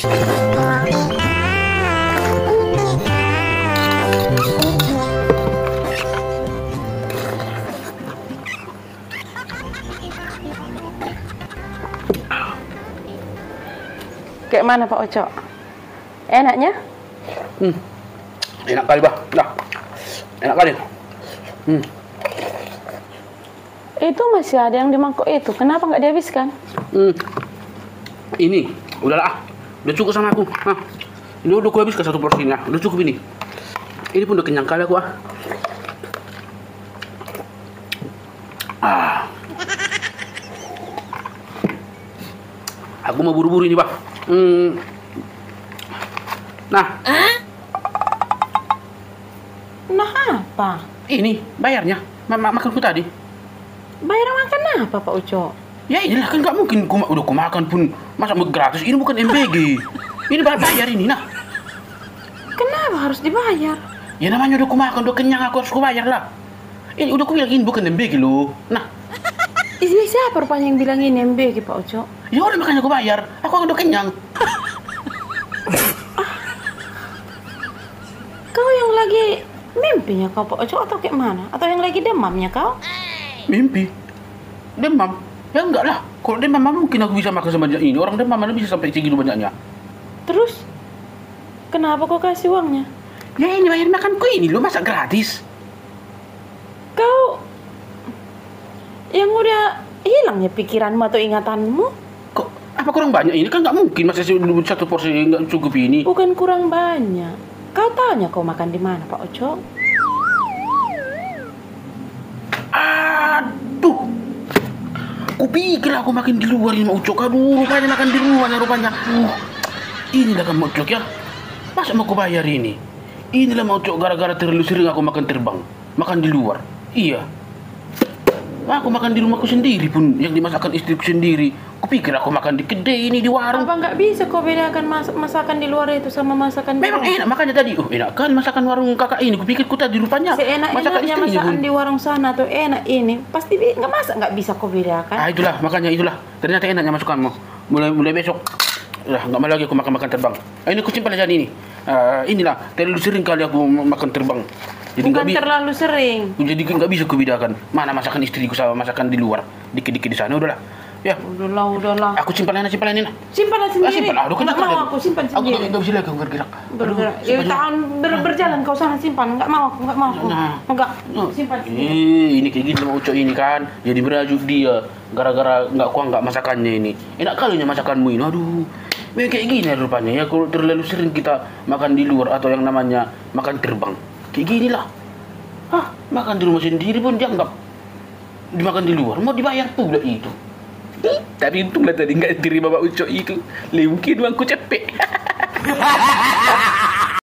Kayak mana Pak Oco? Enaknya? Enak kali, Bah. Dah. Enak kali. Itu masih ada yang di mangkok itu. Kenapa nggak dihabiskan? Ini, udahlah. Udah cukup sama aku. Ini udah aku habiskan satu porsinya. Udah cukup ini. Ini pun udah kenyang kali aku. Aku mau buru-buru ini, Bah. Nah. Nah apa? Ini bayarnya. Makanku tadi. Bayar makan apa Pak Uco? Ya inilah, kan nggak mungkin udah aku makan pun masa mau gratis. Ini bukan MBG. Ini bayar ini, nah. Kenapa harus dibayar? Ya namanya udah aku makan, udah kenyang, aku harus bayar lah. Ini udah aku bilang ini bukan MBG loh. Nah. Ini siapa rupanya yang bilang ini MBG Pak Uco? Ya udah makanya aku bayar. Aku udah kenyang. Kau yang lagi mimpinya kau Pak Oco atau kayak mana? Atau yang lagi demamnya kau? Mimpi? Demam? Ya enggak lah. Kalau demam mungkin aku bisa makan sebanyak ini. Orang demam mana bisa sampai segitu banyaknya. Terus? Kenapa kau kasih uangnya? Ya ini bayar makanku ini loh, masa gratis? Kau yang udah hilangnya pikiranmu atau ingatanmu? Kok apa kurang banyak ini? Kan nggak mungkin masa satu porsi nggak cukup ini. Bukan kurang banyak. Kau tanya kau makan di mana Pak Oco? Aduh, kupikir aku makan di luar ini mau Ucok. Aduh, rupanya makan di luar rupanya. Inilah kan mau Ucok ya. Masa mau aku bayar ini? Inilah mau Ucok gara-gara terlalu sering aku makan terbang, makan di luar. Iya. Aku makan di rumahku sendiri pun yang dimasakkan istriku sendiri. Kupikir aku makan di kedai ini di warung. Apa nggak bisa kau bedakan masakan di luar itu sama masakan di Memang rumah? enak makanya tadi. Enak kan masakan warung kakak ini. Kupikir ku tadi rupanya seenak-enaknya masakan di warung sana tuh enak ini. Pasti nggak bisa kau bedakan. Itulah makanya itulah. Ternyata enaknya masukanmu. Mulai besok. Nggak mau lagi aku makan terbang. Ini aku simpan aja ini. Inilah terlalu sering kali aku makan terbang. Jadi bukan terlalu sering. Jadi nggak bisa kubedakan mana masakan istriku sama masakan di luar. Dikit-dikit di sana udahlah. Ya. Udahlah. Aku simpan sendiri. Simpan sendiri. Simpan. Aduh, nggak mau aku simpan sendiri. Aku nggak bisa lagi bergerak. Bergerak. Ya tahan berjalan kau sana simpan. Nggak mau aku. Enggak. Simpan sendiri. Ini kayak gini sama Ucok ini kan. Jadi berajuk dia. Gara-gara nggak masakannya ini. Enak kalinya masakanmu ini. Aduh. Memang kayak gini rupanya ya. Kalau terlalu sering kita makan di luar atau yang namanya makan terbang. Kayak gini lah. Makan di rumah sendiri pun dianggap dimakan di luar. Mau dibayar pula itu. Tapi untunglah tadi nggak terima Bapak Ucok itu. Mungkin uangku cepet.